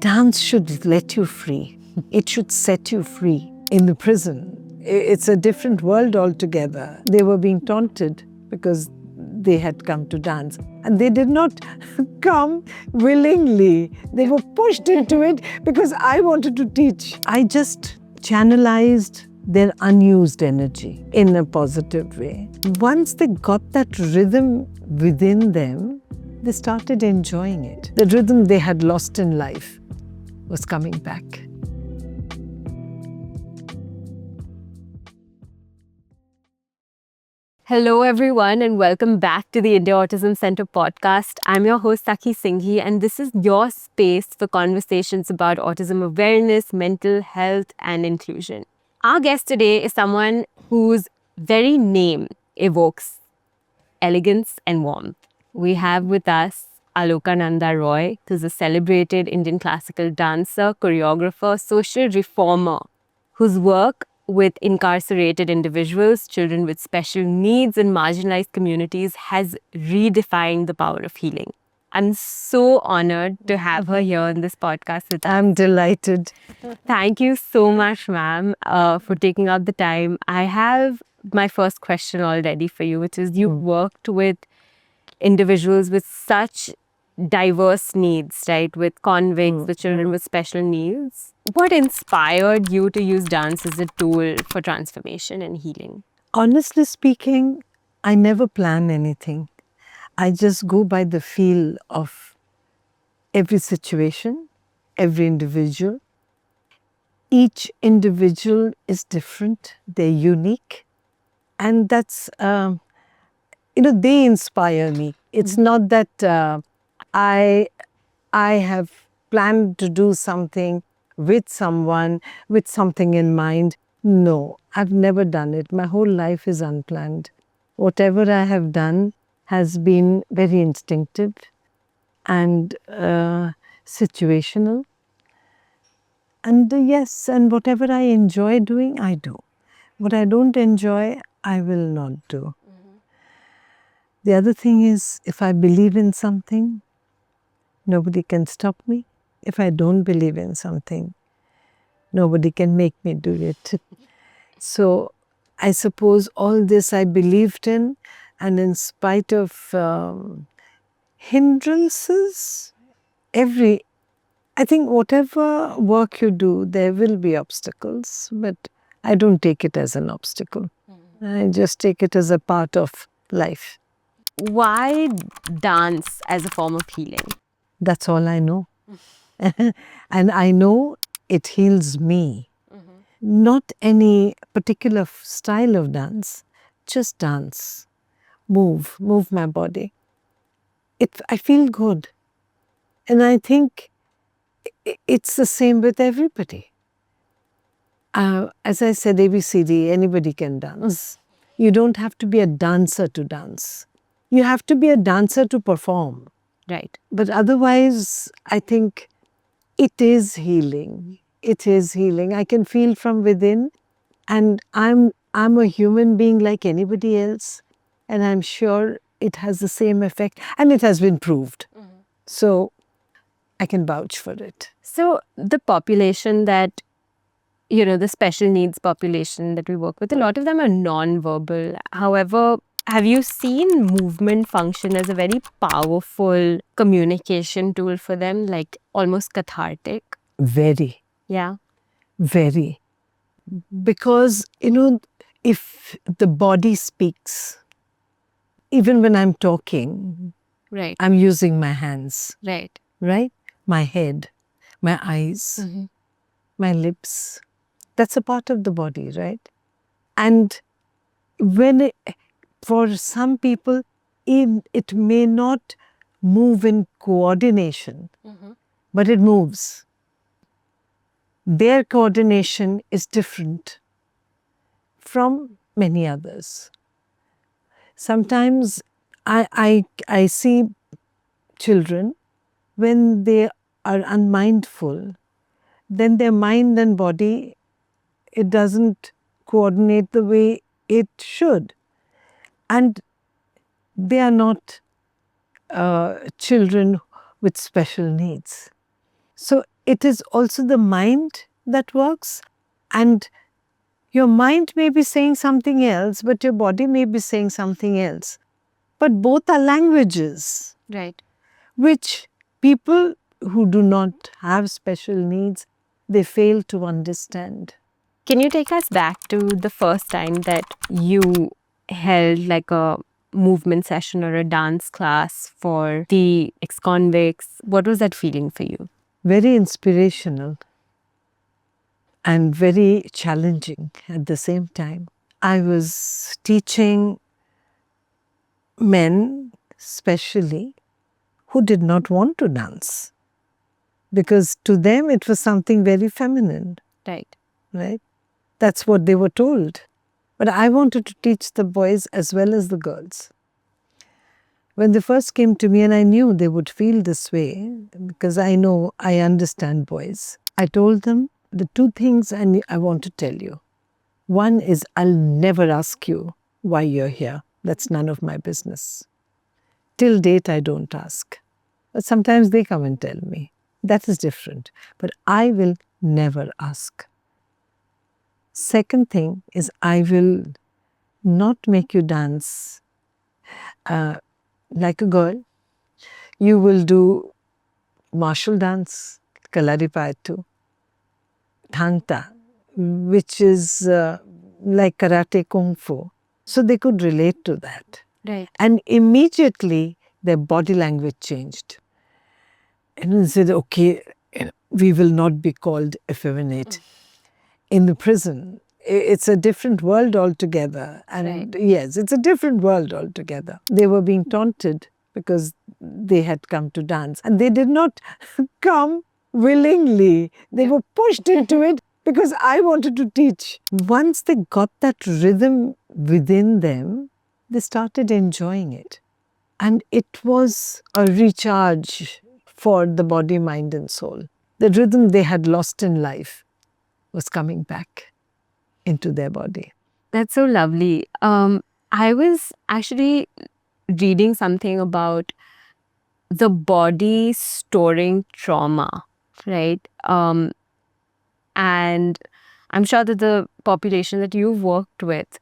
Dance should let you free. It should set you free. In the prison, it's a different world altogether. They were being taunted because they had come to dance. And they did not come willingly. They were pushed into it because I wanted to teach. I just channelized their unused energy in a positive way. Once they got that rhythm within them, they started enjoying it. The rhythm they had lost in life was coming back. Hello, everyone, and welcome back to the India Autism Center podcast. I'm your host, Sakhi Singhi, and this is your space for conversations about autism awareness, mental health, and inclusion. Our guest today is someone whose very name evokes elegance and warmth. We have with us Alokananda Roy, who's a celebrated Indian classical dancer, choreographer, social reformer, whose work with incarcerated individuals, children with special needs, and marginalized communities has redefined the power of healing. I'm so honored to have her here on this podcast with us. I'm delighted. Thank you so much, ma'am, for taking out the time. I have my first question already for you, which is you've worked with individuals with such diverse needs, right? With convicts, with children with special needs. What inspired you to use dance as a tool for transformation and healing? Honestly speaking, I never plan anything. I just go by the feel of every situation, every individual. Each individual is different, they're unique. And that's, they inspire me. It's not that I have planned to do something with someone, with something in mind. No, I've never done it. My whole life is unplanned. Whatever I have done has been very instinctive and situational. And yes, and whatever I enjoy doing, I do. What I don't enjoy, I will not do. The other thing is, if I believe in something, nobody can stop me. If I don't believe in something, nobody can make me do it. So I suppose all this I believed in, and in spite of hindrances, I think whatever work you do, there will be obstacles, but I don't take it as an obstacle. I just take it as a part of life. Why dance as a form of healing? That's all I know. And I know it heals me. Not any particular style of dance, just dance. Move my body. I feel good. And I think it's the same with everybody. As I said, ABCD, anybody can dance. You don't have to be a dancer to dance. You have to be a dancer to perform. Right. But otherwise, I think it is healing. It is healing. I can feel from within, and I'm a human being like anybody else, and I'm sure it has the same effect, and it has been proved. So I can vouch for it. So the population that, the special needs population that we work with, a lot of them are non-verbal. However, have you seen movement function as a very powerful communication tool for them, like almost cathartic? Very, Yeah. very. Because, if the body speaks, even when I'm talking, Right. I'm using my hands, Right. right? My head, my eyes, my lips. That's a part of the body, right? And for some people, it may not move in coordination, but it moves. Their coordination is different from many others. Sometimes I see children, when they are unmindful, then their mind and body, it doesn't coordinate the way it should. And they are not children with special needs. So it is also the mind that works, and your mind may be saying something else, but your body may be saying something else. But both are languages, Right. which people who do not have special needs, they fail to understand. Can you take us back to the first time that you held like a movement session or a dance class for the ex-convicts? What was that feeling for you? Very inspirational and very challenging at the same time. I was teaching men, especially, who did not want to dance, because to them it was something very feminine, Right. right? That's what they were told. But I wanted to teach the boys as well as the girls. When they first came to me, and I knew they would feel this way because I understand boys, I told them the two things I want to tell you. One is, I'll never ask you why you're here. That's none of my business. Till date, I don't ask. But sometimes they come and tell me. That is different. But I will never ask. Second thing is, I will not make you dance like a girl. You will do martial dance, Kalaripayattu, Thangta, which is like karate kung fu. So they could relate to that. Right. And immediately their body language changed. And they said, okay, we will not be called effeminate. In the prison, it's a different world altogether. And yes, it's a different world altogether. They were being taunted because they had come to dance. And they did not come willingly. They were pushed into it because I wanted to teach. Once they got that rhythm within them, they started enjoying it. And it was a recharge for the body, mind, and soul. The rhythm they had lost in life was coming back into their body. That's so lovely. I was actually reading something about the body storing trauma, right? And I'm sure that the population that you've worked with,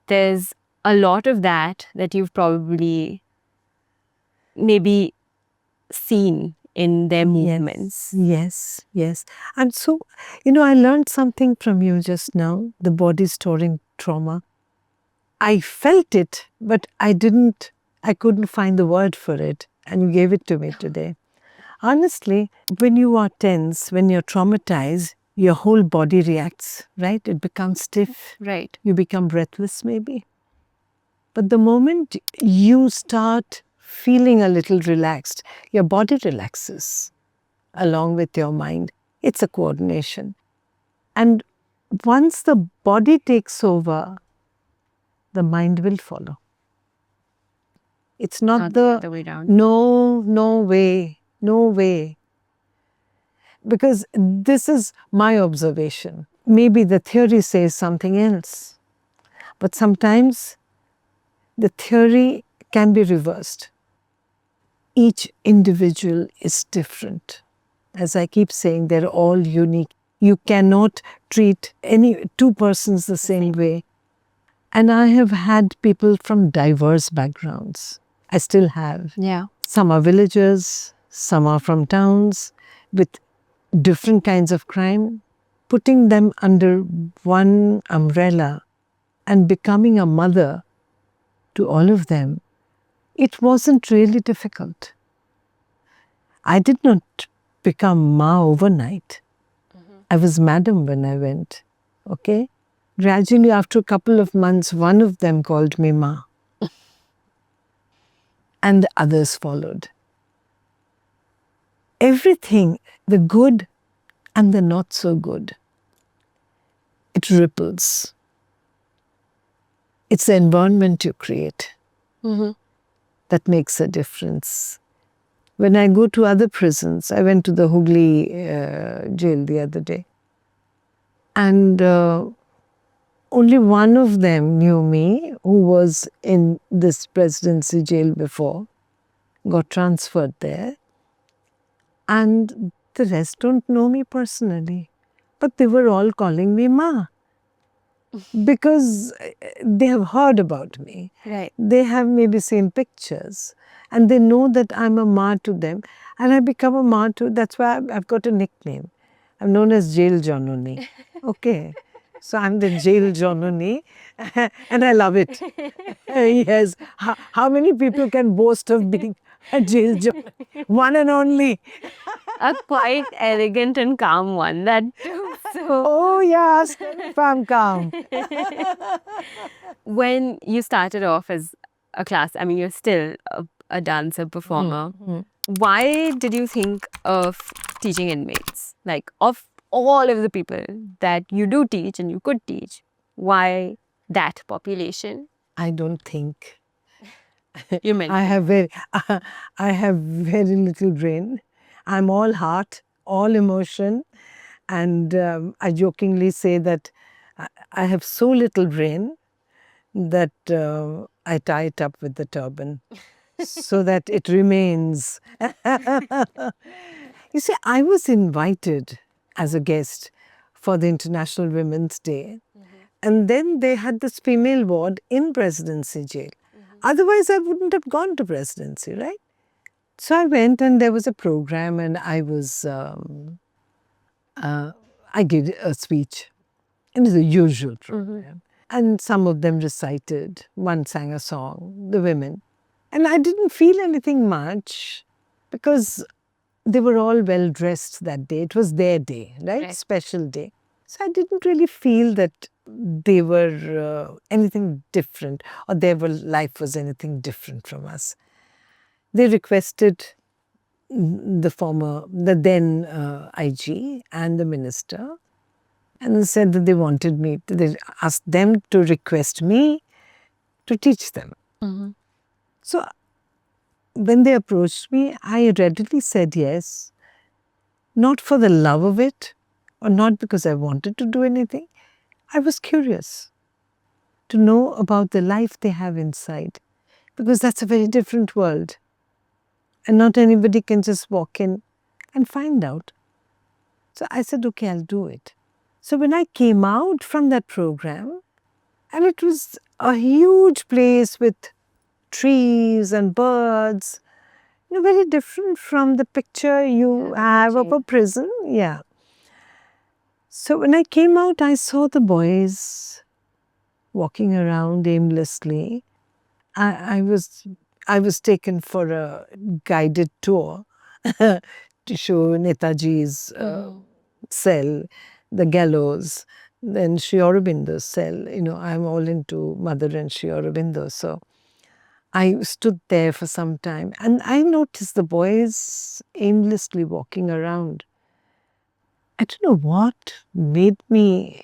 there's a lot of that you've probably maybe seen in their movements. Yes, yes. And so, I learned something from you just now, the body storing trauma. I felt it, but I couldn't find the word for it. And you gave it to me today. Honestly, when you are tense, when you're traumatized, your whole body reacts, right? It becomes stiff. Right. You become breathless, maybe. But the moment you start feeling a little relaxed, your body relaxes along with your mind. It's a coordination. And once the body takes over, the mind will follow. It's not the other way around. No way, no way. Because this is my observation. Maybe the theory says something else. But sometimes the theory can be reversed. Each individual is different. As I keep saying, they're all unique. You cannot treat any two persons the same way. And I have had people from diverse backgrounds. I still have. Yeah. Some are villagers, some are from towns with different kinds of crime. Putting them under one umbrella and becoming a mother to all of them, it wasn't really difficult. I did not become Ma overnight. I was madam when I went. Okay? Gradually, after a couple of months, one of them called me Ma. And the others followed. Everything, the good and the not so good, it ripples. It's the environment you create that makes a difference. When I go to other prisons, I went to the Hooghly jail the other day. And only one of them knew me, who was in this presidency jail before, got transferred there. And The rest don't know me personally. But they were all calling me Ma. Because they have heard about me. Right. They have maybe seen pictures. And they know that I'm a Ma to them. And I become a Ma too. That's why I've got a nickname. I'm known as Jail Janoni. Okay. So I'm the Jail Janoni. And I love it. Yes. How many people can boast of being a Jail Janoni? One and only. A quite elegant and calm one. That too. So Oh, yeah. Ask them if I'm calm. when you started off as a class, I mean, you're still a dancer, performer. Why did you think of teaching inmates? Like, of all of the people that you do teach and you could teach, why that population? I don't think. You mentioned. I have very little brain. I'm all heart, all emotion, and I jokingly say that I have so little brain that I tie it up with the turban so that it remains. You see, I was invited as a guest for the International Women's Day. And then they had this female ward in Presidency Jail. Otherwise, I wouldn't have gone to Presidency, right? So I went and there was a program and I gave a speech. It was a usual program. And some of them recited, one sang a song, the women. And I didn't feel anything much because they were all well dressed that day. It was their day, right? Special day. So I didn't really feel that they were anything different or their life was anything different from us. They requested the then IG and the minister, and said that they asked them to request me to teach them. So when they approached me, I readily said yes, not for the love of it or not because I wanted to do anything. I was curious to know about the life they have inside because that's a very different world. And not anybody can just walk in and find out. So I said, okay, I'll do it. So when I came out from that program, and it was a huge place with trees and birds, very different from the picture you have of a prison. Yeah. So when I came out, I saw the boys walking around aimlessly. I was taken for a guided tour to show Netaji's cell, the gallows, then Sri Aurobindo's cell. I'm all into Mother and Sri Aurobindo. So I stood there for some time and I noticed the boys aimlessly walking around. I don't know what made me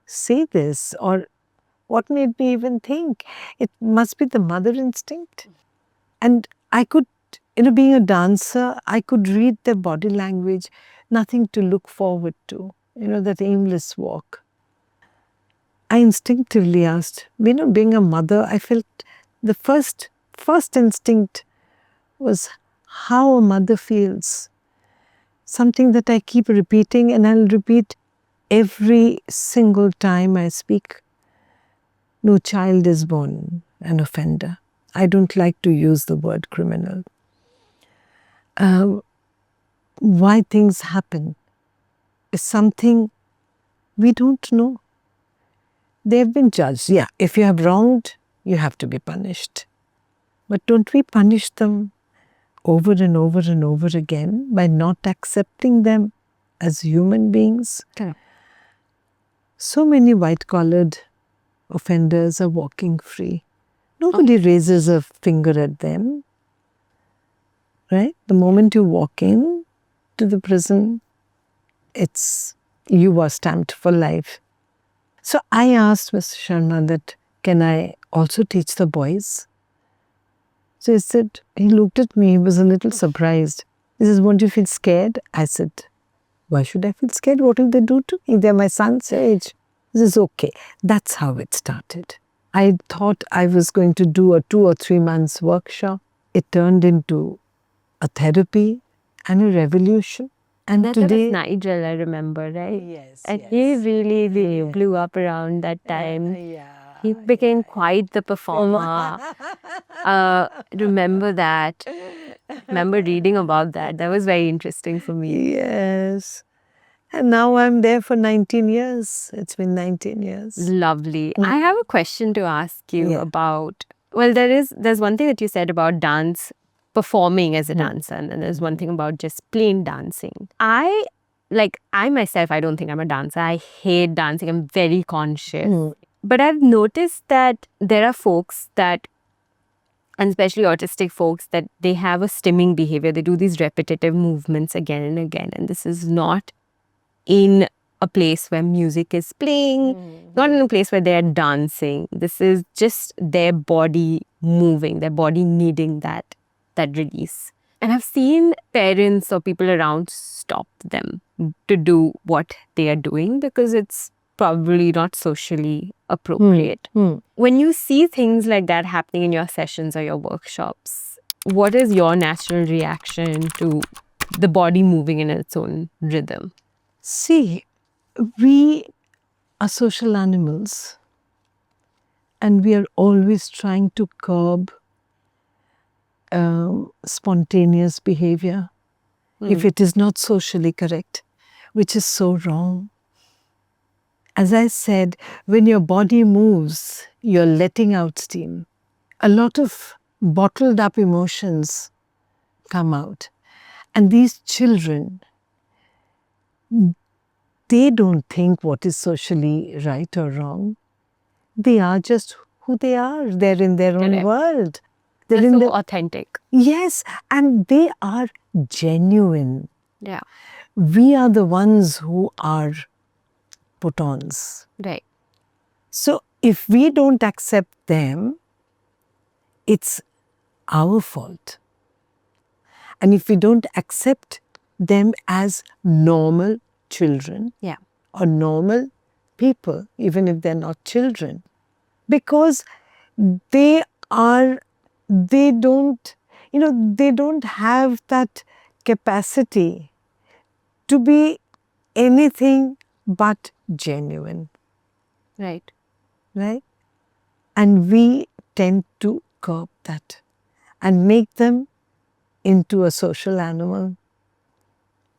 say this or what made me even think. It must be the mother instinct. And I could, being a dancer, I could read their body language, nothing to look forward to, that aimless walk. I instinctively asked, being a mother, I felt the first instinct was how a mother feels. Something that I keep repeating and I'll repeat every single time I speak. No child is born an offender. I don't like to use the word criminal. Why things happen is something we don't know. They have been judged. Yeah, if you have wronged, you have to be punished. But don't we punish them over and over and over again by not accepting them as human beings? Okay. So many white-collared offenders are walking free. Nobody raises a finger at them, right? The moment you walk in to the prison, you are stamped for life. So I asked Mr. Sharma that, can I also teach the boys? So he looked at me, he was a little surprised. He says, won't you feel scared? I said, why should I feel scared? What will they do to me? They're my son's age. He says, okay. That's how it started. I thought I was going to do a 2 or 3 months workshop. It turned into a therapy and a revolution. And That today, was Nigel, I remember, right? yes, And yes. he really Yeah. blew up around that time. Yeah, He became quite the performer. Remember that. Remember reading about that. That was very interesting for me. Yes. And now I'm there for 19 years. It's been 19 years. Lovely. I have a question to ask you Yeah. about. Well, there's one thing that you said about dance, performing as a dancer, and then there's one thing about just plain dancing. I myself, I don't think I'm a dancer. I hate dancing. I'm very conscious. But I've noticed that there are folks that, and especially autistic folks, that they have a stimming behavior. They do these repetitive movements again and again. And this is not in a place where music is playing, not in a place where they're dancing. This is just their body moving, their body needing that release. And I've seen parents or people around stop them to do what they are doing because it's probably not socially appropriate. When you see things like that happening in your sessions or your workshops, what is your natural reaction to the body moving in its own rhythm? See, we are social animals and we are always trying to curb spontaneous behavior if it is not socially correct, which is so wrong. As I said, when your body moves, you're letting out steam. A lot of bottled up emotions come out. And these children, they don't think what is socially right or wrong. They are just who they are. They're in their own Correct. world. They're in so the authentic. Yes, and they are genuine. Yeah. We are the ones who are put-ons. Right. So if we don't accept them, it's our fault. And if we don't accept them as normal children Yeah. or normal people, even if they're not children, because they don't, they don't have that capacity to be anything but genuine, Right. right? And we tend to curb that and make them into a social animal.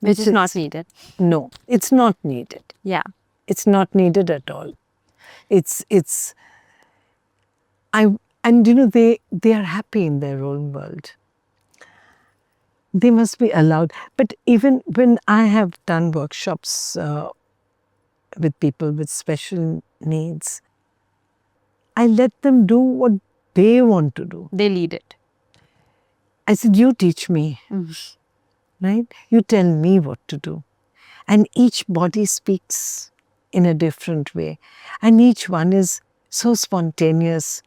Which is not needed. No, it's not needed. Yeah. It's not needed at all. They are happy in their own world. They must be allowed. But even when I have done workshops with people with special needs, I let them do what they want to do. They lead it. I said, you teach me, right? You tell me what to do. And each body speaks in a different way. And each one is so spontaneous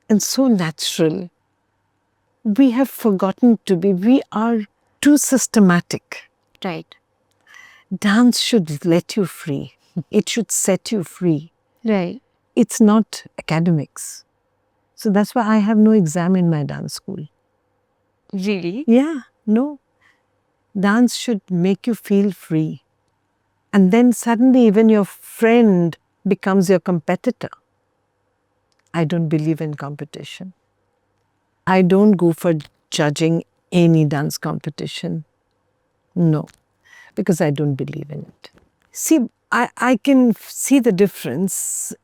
and so natural. We have forgotten to be. We are too systematic. Right. Dance should let you free. It should set you free. Right. It's not academics. So that's why I have no exam in my dance school. Really? Yeah, no. Dance should make you feel free. And then suddenly even your friend becomes your competitor. I don't believe in competition. I don't go for judging any dance competition. No, because I don't believe in it. See, I can see the difference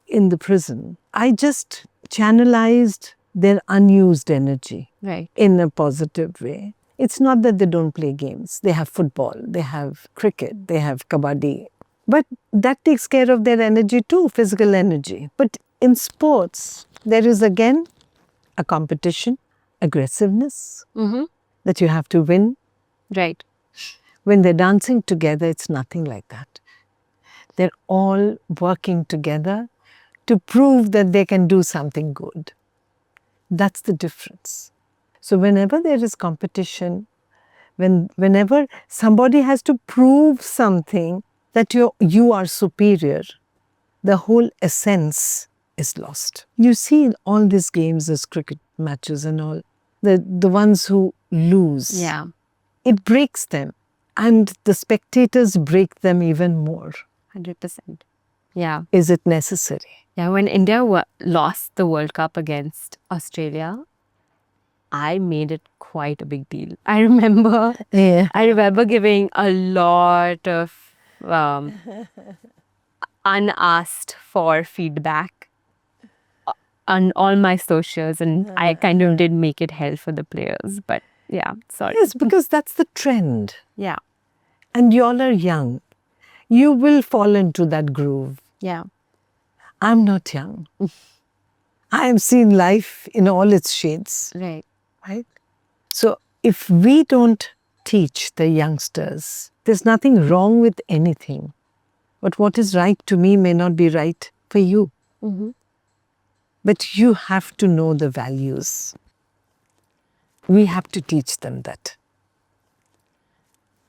in the prison. I just channelized their unused energy Right. in a positive way. It's not that they don't play games. They have football, they have cricket, they have kabaddi. But that takes care of their energy too, physical energy. But in sports, there is again a competition, aggressiveness that you have to win. Right. When they're dancing together, it's nothing like that. They're all working together to prove that they can do something good. That's the difference. So whenever there is competition, whenever somebody has to prove something that you are superior, the whole essence is lost. You see in all these games, these cricket matches and all, the ones who lose, Yeah. it breaks them. and the spectators break them even more. 100%. Yeah. Is it necessary? Yeah, when India lost the World Cup against Australia, I made it quite a big deal. I remember giving a lot of unasked for feedback on all my socials, and I kind of did make it hell for the players. But yeah, sorry. Yes, because that's the trend. Yeah. And you all are young. You will fall into that groove. Yeah. I'm not young. I have seen life in all its shades. Right. Right? So if we don't teach the youngsters, there's nothing wrong with anything. But what is right to me may not be right for you. Mm-hmm. But you have to know the values. We have to teach them that.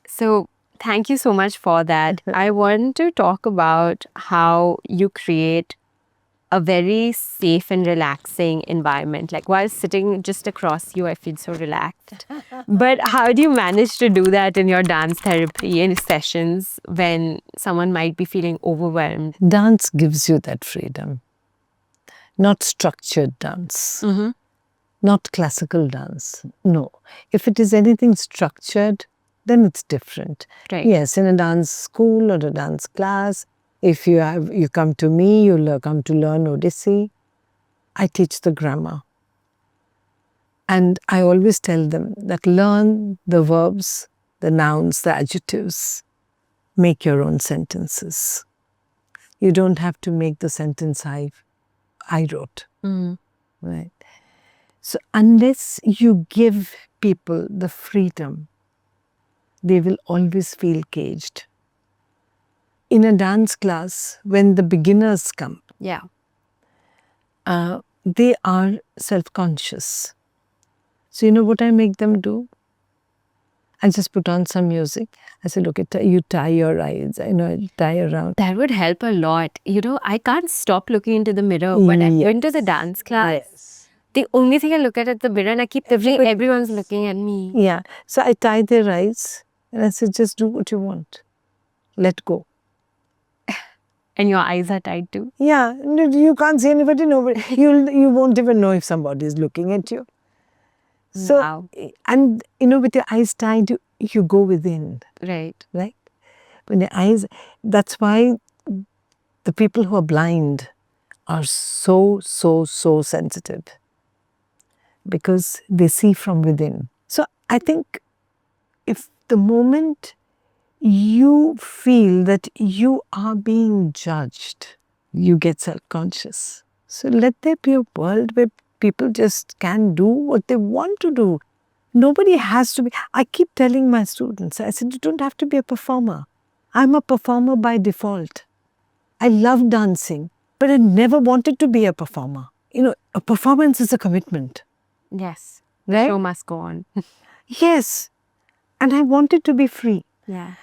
So thank you so much for that. I want to talk about how you create a very safe and relaxing environment. Like while sitting just across you, I feel so relaxed. But how do you manage to do that in your dance therapy and sessions when someone might be feeling overwhelmed? Dance gives you that freedom. Not structured dance. Mm-hmm. Not classical dance. No. If it is anything structured, then it's different. Right. Yes, in a dance school or a dance class, if you come to me, you'll come to learn Odyssey. I teach the grammar. And I always tell them that learn the verbs, the nouns, the adjectives. Make your own sentences. You don't have to make the sentence I wrote. Mm-hmm. Right. So unless you give people the freedom, they will always feel caged. In a dance class, when the beginners come, Yeah. they are self-conscious. So you know what I make them do? I just put on some music. I say, look, you tie your eyes, tie around. That would help a lot. I can't stop looking into the mirror. When I go into the dance class, the only thing I look at is the mirror, and I keep thinking everyone's looking at me. Yeah. So I tie their eyes and I say, just do what you want. Let go. And your eyes are tied too. Yeah. You can't see anybody. Nobody. You won't even know if somebody is looking at you. So, wow. And with your eyes tied, you go within. Right. Right? When your eyes, that's why the people who are blind are so sensitive. Because they see from within. So I think if the moment you feel that you are being judged, you get self-conscious. So let there be a world where people just can do what they want to do. Nobody has to be. I keep telling my students, I said, you don't have to be a performer. I'm a performer by default. I love dancing, but I never wanted to be a performer. A performance is a commitment. Yes. Right? Show must go on. Yes. And I wanted to be free. Yeah.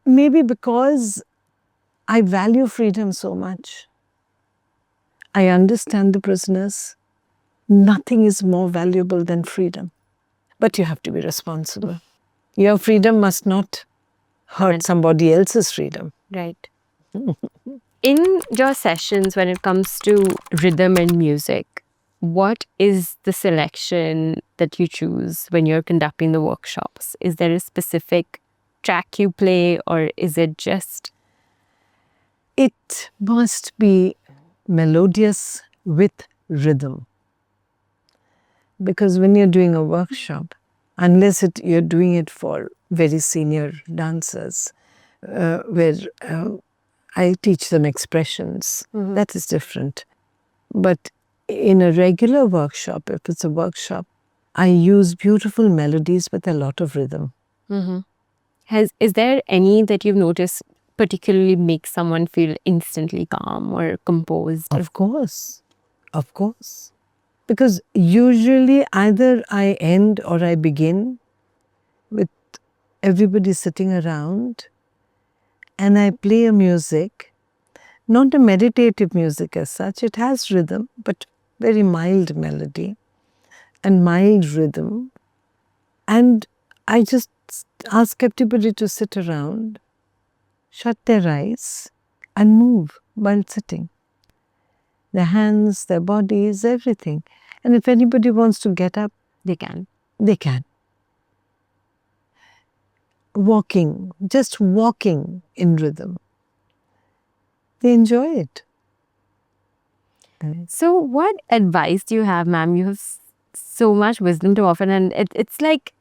Maybe because I value freedom so much. I understand the prisoners. Nothing is more valuable than freedom. But you have to be responsible. Your freedom must not hurt somebody else's freedom. Right. In your sessions, when it comes to rhythm and music, what is the selection that you choose when you're conducting the workshops? Is there a specific track you play, or is it just? It must be melodious with rhythm. Because when you're doing a workshop, unless you're doing it for very senior dancers, where I teach them expressions, that is different. But in a regular workshop, if it's a workshop, I use beautiful melodies with a lot of rhythm. Mm-hmm. Is there any that you've noticed particularly make someone feel instantly calm or composed? Of course. Of course. Because usually either I end or I begin with everybody sitting around and I play a music, not a meditative music as such. It has rhythm, but very mild melody and mild rhythm. And I just ask everybody to sit around, shut their eyes, and move while sitting. Their hands, their bodies, everything. And if anybody wants to get up, They can. they can. Walking, just walking in rhythm. They enjoy it. So what advice do you have, ma'am? You have so much wisdom to offer, and it's like,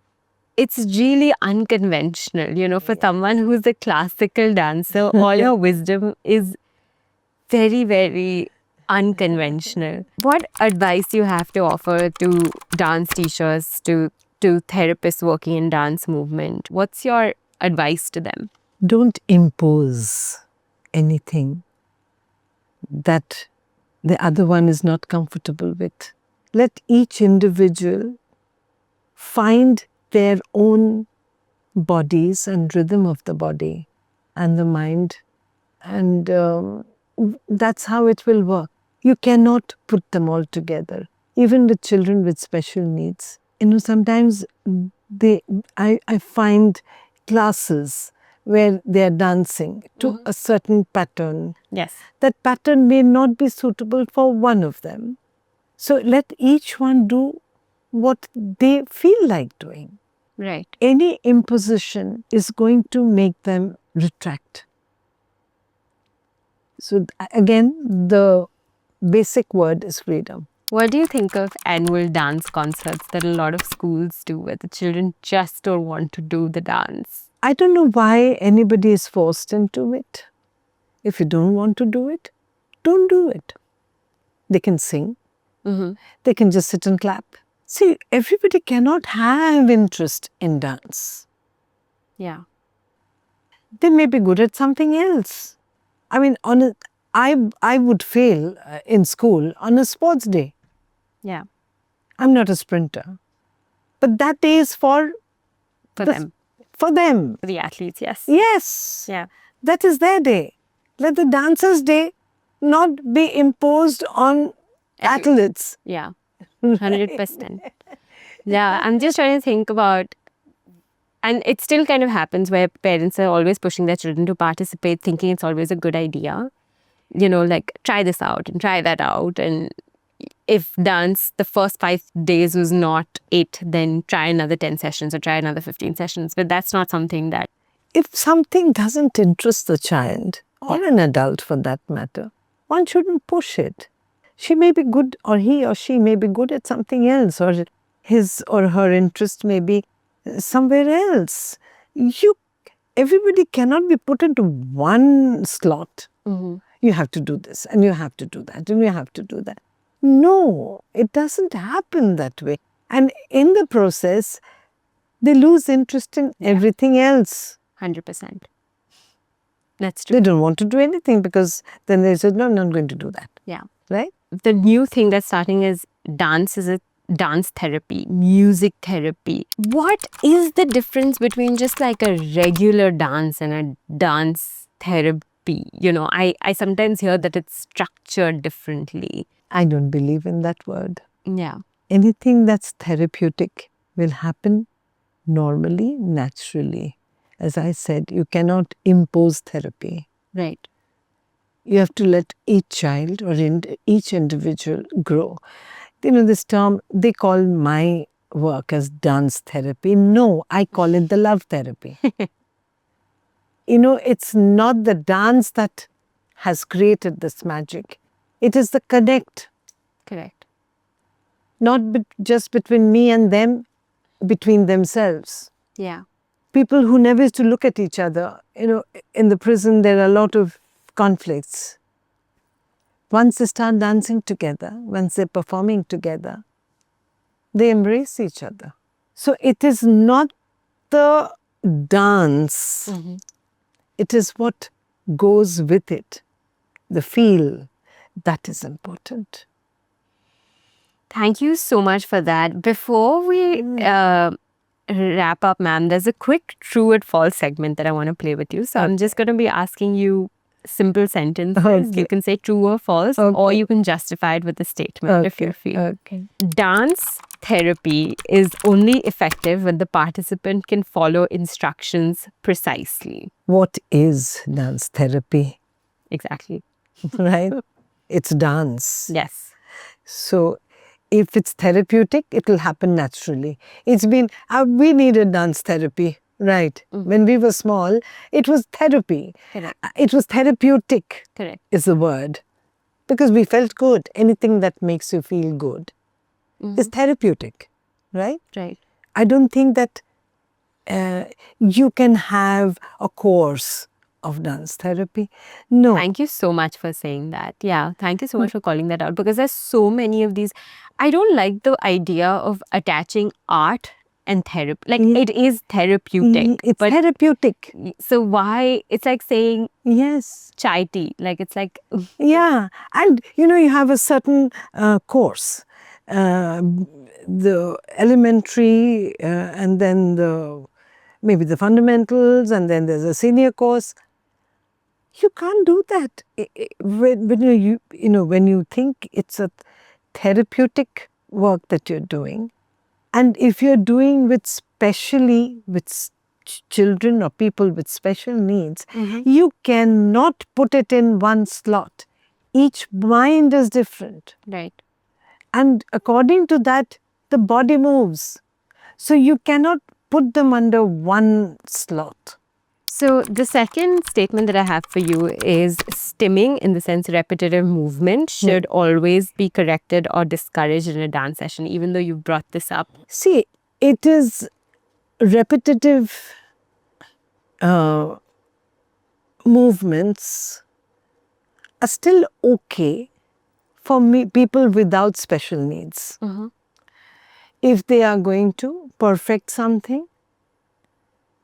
it's really unconventional, you know, for someone who's a classical dancer. All your wisdom is very, very unconventional. What advice do you have to offer to dance teachers, to therapists working in dance movement? What's your advice to them? Don't impose anything that the other one is not comfortable with. Let each individual find their own bodies and rhythm of the body and the mind, and that's how it will work. You cannot put them all together. Even with children with special needs, sometimes I find classes where they are dancing to a certain pattern. Yes. That pattern may not be suitable for one of them. So let each one do what they feel like doing. Right. Any imposition is going to make them retract. So again, the basic word is freedom. What do you think of annual dance concerts that a lot of schools do, where the children just don't want to do the dance? I don't know why anybody is forced into it. If you don't want to do it, don't do it. They can sing. They can just sit and clap. See, everybody cannot have interest in dance. Yeah. They may be good at something else. I mean, I would fail in school on a sports day. Yeah. I'm not a sprinter. But that day is for them. For them. For the athletes, yes. Yes. Yeah. That is their day. Let the dancers' day not be imposed on athletes. Yeah. 100%. Yeah. I'm just trying to think about, and it still kind of happens where parents are always pushing their children to participate, thinking it's always a good idea. You know, like, try this out and try that out. And if dance the first 5 days was not it, then try another 10 sessions or try another 15 sessions. But that's not something that... If something doesn't interest the child, or an adult for that matter, one shouldn't push it. She may be good, or he or she may be good at something else, or his or her interest may be somewhere else. Everybody cannot be put into one slot. You have to do this, and you have to do that, and you have to do that. No, it doesn't happen that way. And in the process, they lose interest in everything else. 100%. That's true. They don't want to do anything because then they said, no, I'm not going to do that. Yeah. Right? The new thing that's starting is dance therapy, music therapy. What is the difference between just like a regular dance and a dance therapy? You know, I sometimes hear that it's structured differently. I don't believe in that word. Yeah. Anything that's therapeutic will happen normally, naturally. As I said, you cannot impose therapy. Right. You have to let each child or each individual grow. You know, this term, they call my work as dance therapy. No, I call it the love therapy. You know, it's not the dance that has created this magic. It is the connect. Correct. Not just between me and them, between themselves. Yeah. People who never used to look at each other. You know, in the prison, there are a lot of conflicts. Once they start dancing together, once they're performing together, they embrace each other. So it is not the dance. It is what goes with it. The feel, that is important. Thank you so much for that. Before we wrap up, ma'am, there's a quick true or false segment that I want to play with you. So I'm just going to be asking you simple sentences. Okay. You can say true or false, or Okay. you can justify it with a statement if you Okay. feel. Okay. Dance therapy is only effective when the participant can follow instructions precisely. What is dance therapy? Exactly. Right? It's dance. Yes. So if it's therapeutic, it will happen naturally. It's been, we needed dance therapy, right? When we were small, it was therapy. Correct. It was therapeutic, Correct. is the word. Because we felt good. Anything that makes you feel good is therapeutic, right? Right. I don't think that you can have a course of dance therapy. No. Thank you so much for saying that. Yeah, thank you so much for calling that out, because there's so many of these. I don't like the idea of attaching art and therapy. Like, Yeah. it is therapeutic. It's but therapeutic. so why? It's like saying Yes. chai tea. Like, it's like, Yeah. And you have a certain course. The elementary and then maybe the fundamentals, and then there's a senior course. You can't do that. When you think it's a therapeutic work that you're doing, and if you're doing with children or people with special needs, you cannot put it in one slot. Each mind is different. right. And according to that, the body moves. So you cannot put them under one slot. So, the second statement that I have for you is stimming, in the sense repetitive movement, should always be corrected or discouraged in a dance session, even though you've brought this up. See, it is repetitive movements are still okay for people without special needs. If they are going to perfect something,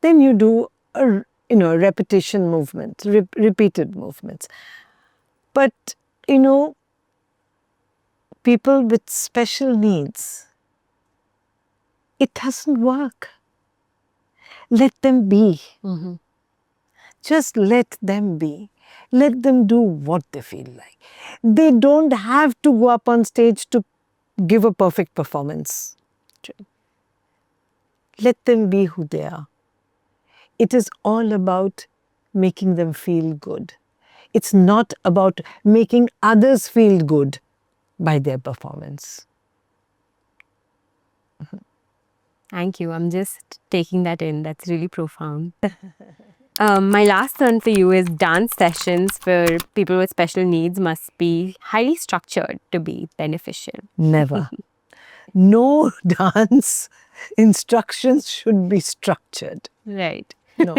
then you do a repetition movement, repeated movements. But people with special needs, it doesn't work. Let them be. Just let them be. Let them do what they feel like. They don't have to go up on stage to give a perfect performance. Let them be who they are. It is all about making them feel good. It's not about making others feel good by their performance. Thank you. I'm just taking that in. That's really profound. My last one for you is dance sessions for people with special needs must be highly structured to be beneficial. Never. No dance instructions should be structured. Right. No.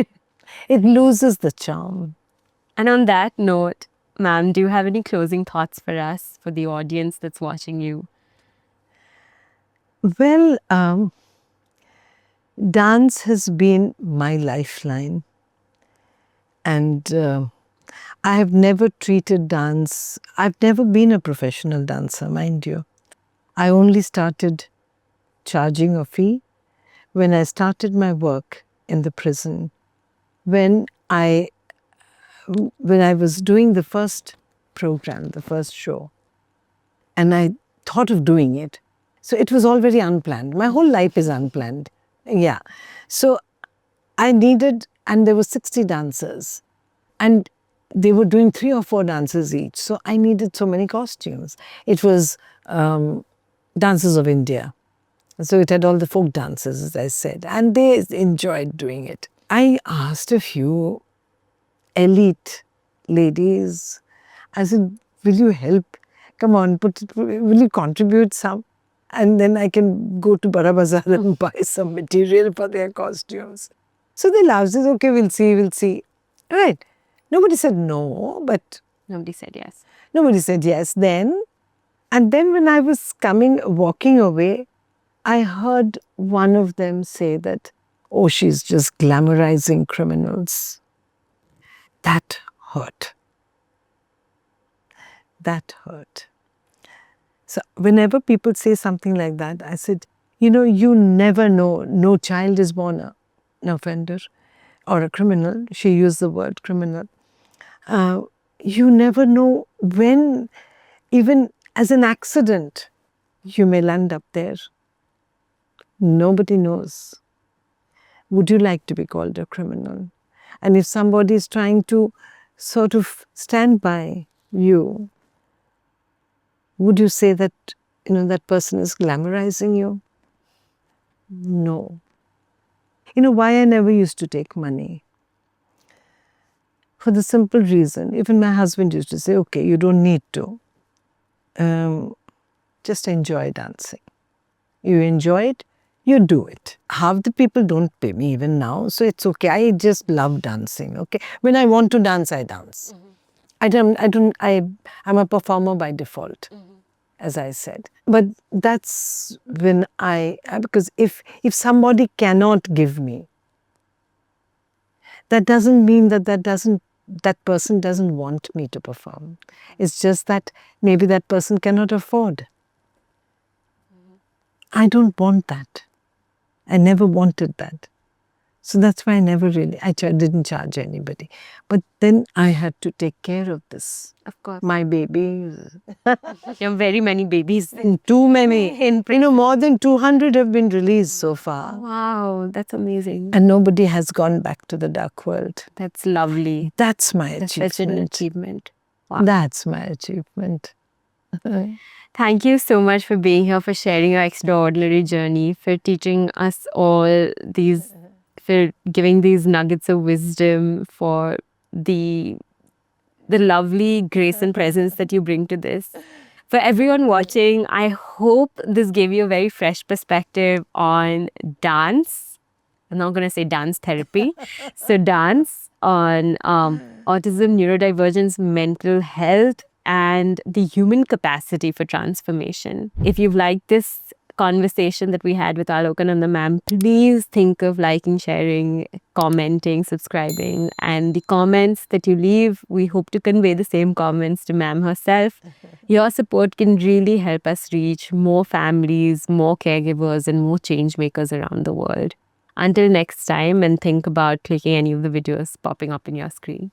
It loses the charm. And on that note, ma'am, do you have any closing thoughts for us, for the audience that's watching you? Well, dance has been my lifeline. And I have never treated dance, I've never been a professional dancer, mind you. I only started charging a fee when I started my work in the prison. When I was doing the first program, the first show, and I thought of doing it. So it was all very unplanned. My whole life is unplanned. Yeah. So I needed, and there were 60 dancers. And they were doing 3 or 4 dances each. So I needed so many costumes. It was dances of India. So it had all the folk dances, as I said. And they enjoyed doing it. I asked a few elite ladies, I said, will you help? Come on, will you contribute some? And then I can go to Bara Bazaar and buy some material for their costumes. So they laughed, said, okay, we'll see. Right. Nobody said no, but Nobody said yes. nobody said yes then. And then when I was walking away, I heard one of them say that, oh, she's just glamorizing criminals. That hurt. That hurt. So whenever people say something like that, I said, you never know. No child is born an offender or a criminal. She used the word criminal. You never know when, even as an accident, you may land up there. Nobody knows. Would you like to be called a criminal? And if somebody is trying to sort of stand by you, would you say that, that person is glamorizing you? No. Why I never used to take money? For the simple reason, even my husband used to say, okay, you don't need to. Just enjoy dancing. You enjoy it, you do it. Half the people don't pay me even now, so it's okay. I just love dancing. Okay, when I want to dance, I dance. I'm a performer by default, as I said. But that's when because if somebody cannot give me, that doesn't mean that person doesn't want me to perform. It's just that maybe that person cannot afford. I don't want that. I never wanted that. So that's why I didn't charge anybody. But then I had to take care of this. Of course. My baby. You have very many babies. Too many. More than 200 have been released so far. Wow, that's amazing. And nobody has gone back to the dark world. That's lovely. That's my achievement. Such an achievement. Wow. That's my achievement. Thank you so much for being here, for sharing your extraordinary journey, for teaching us all these, for giving these nuggets of wisdom, for the lovely grace and presence that you bring to this. For everyone watching, I hope this gave you a very fresh perspective on dance. I'm not going to say dance therapy. So dance, on autism, neurodivergence, mental health, and the human capacity for transformation. If you've liked this conversation that we had with Alokananda ma'am, please think of liking, sharing, commenting, subscribing. And the comments that you leave, we hope to convey the same comments to ma'am herself. Your support can really help us reach more families, more caregivers, and more change makers around the world. Until next time, and think about clicking any of the videos popping up in your screen.